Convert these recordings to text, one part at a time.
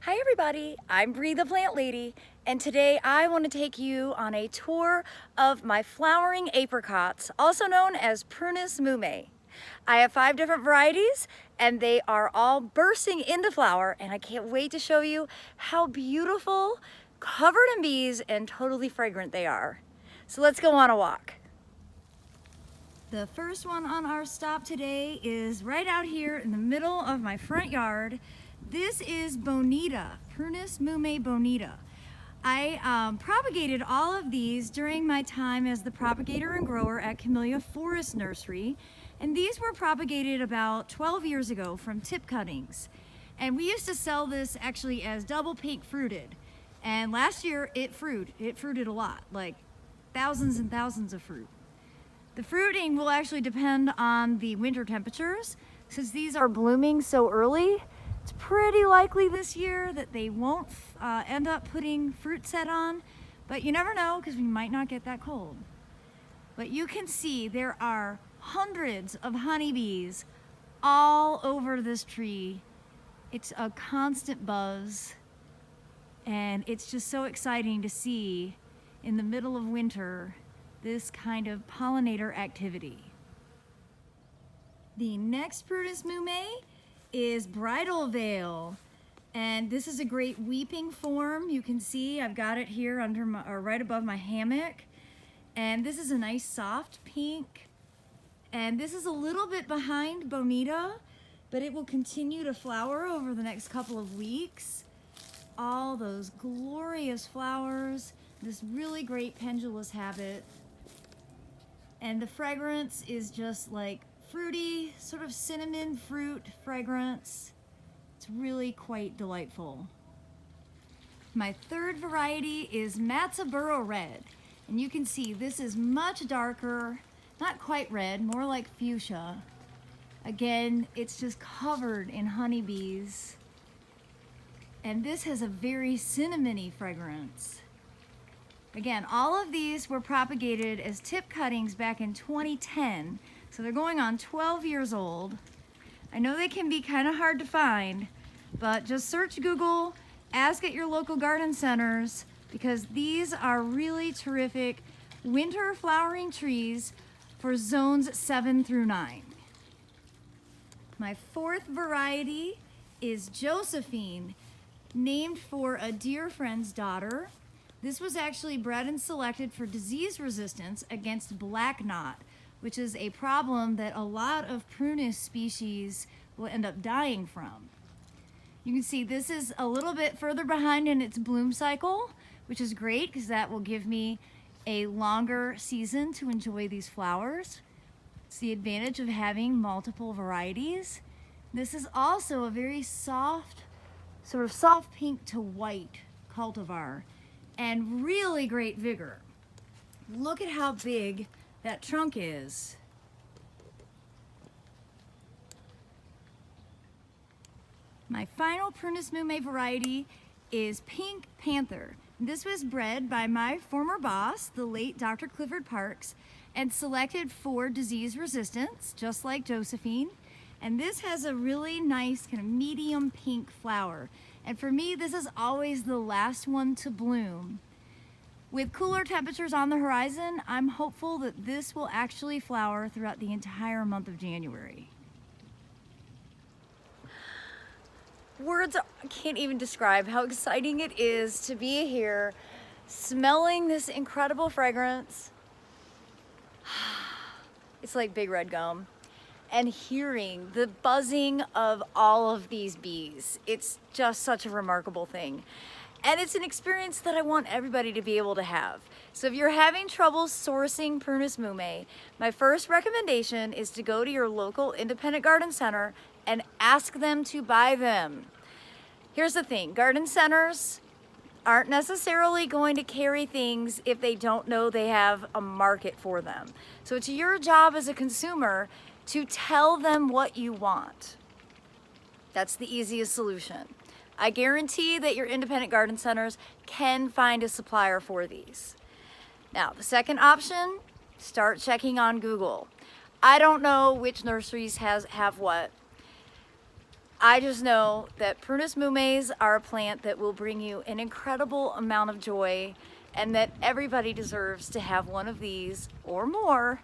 Hi everybody, I'm Bree the Plant Lady, and today I want to take you on a tour of my flowering apricots, also known as prunus mume. I have 5 different varieties and they are all bursting into flower, and I can't wait to show you how beautiful, covered in bees, and totally fragrant they are. So let's go on a walk. The first one on our stop today is right out here in the middle of my front yard. This is Bonita, prunus mume Bonita. I propagated all of these during my time as the propagator and grower at Camellia Forest Nursery, and these were propagated about 12 years ago from tip cuttings. And we used to sell this actually as double pink fruited. And last year it fruited a lot, like thousands and thousands of fruit. The fruiting will actually depend on the winter temperatures. Since these are blooming so early, it's pretty likely this year that they won't end up putting fruit set on, but you never know because we might not get that cold. But you can see there are hundreds of honeybees all over this tree. It's a constant buzz, and it's just so exciting to see in the middle of winter this kind of pollinator activity. The next prunus mume is Bridal Veil, and this is a great weeping form. You can see I've got it here under my, or right above my hammock, and this is a nice soft pink, and this is a little bit behind Bonita, but it will continue to flower over the next couple of weeks. All those glorious flowers, this really great pendulous habit. And the fragrance is just like fruity, sort of cinnamon fruit fragrance. It's really quite delightful. My third variety is Matzo Burrow Red. And you can see this is much darker, not quite red, more like fuchsia. Again, it's just covered in honeybees. And this has a very cinnamony fragrance. Again, all of these were propagated as tip cuttings back in 2010, so they're going on 12 years old. I know they can be kind of hard to find, but just search Google, ask at your local garden centers, because these are really terrific winter flowering trees for zones 7 through 9. My fourth variety is Josephine, named for a dear friend's daughter. This was actually bred and selected for disease resistance against black knot, which is a problem that a lot of prunus species will end up dying from. You can see this is a little bit further behind in its bloom cycle, which is great because that will give me a longer season to enjoy these flowers. It's the advantage of having multiple varieties. This is also a very soft, sort of soft pink to white cultivar, and really great vigor. Look at how big that trunk is. My final prunus mume variety is Pink Panther. This was bred by my former boss, the late Dr. Clifford Parks, and selected for disease resistance, just like Josephine. And this has a really nice kind of medium pink flower. And for me, this is always the last one to bloom. With cooler temperatures on the horizon, I'm hopeful that this will actually flower throughout the entire month of January. Words can't even describe how exciting it is to be here, smelling this incredible fragrance. It's like big red gum. And hearing the buzzing of all of these bees. It's just such a remarkable thing. And it's an experience that I want everybody to be able to have. So if you're having trouble sourcing prunus mume, my first recommendation is to go to your local independent garden center and ask them to buy them. Here's the thing, garden centers aren't necessarily going to carry things if they don't know they have a market for them. So it's your job as a consumer to tell them what you want. That's the easiest solution. I guarantee that your independent garden centers can find a supplier for these. Now, the second option, start checking on Google. I don't know which nurseries have what, I just know that prunus mumes are a plant that will bring you an incredible amount of joy, and that everybody deserves to have one of these or more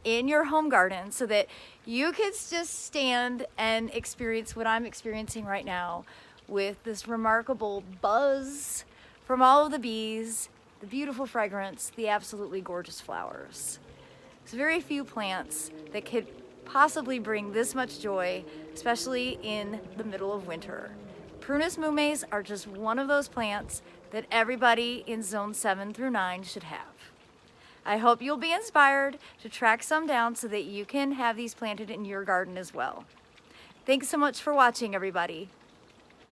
in your home garden so that you can just stand and experience what I'm experiencing right now with this remarkable buzz from all of the bees, the beautiful fragrance, the absolutely gorgeous flowers. There's very few plants that could possibly bring this much joy, especially in the middle of winter. Prunus mumes are just one of those plants that everybody in zone 7 through 9 should have. I hope you'll be inspired to track some down so that you can have these planted in your garden as well. Thanks so much for watching, everybody.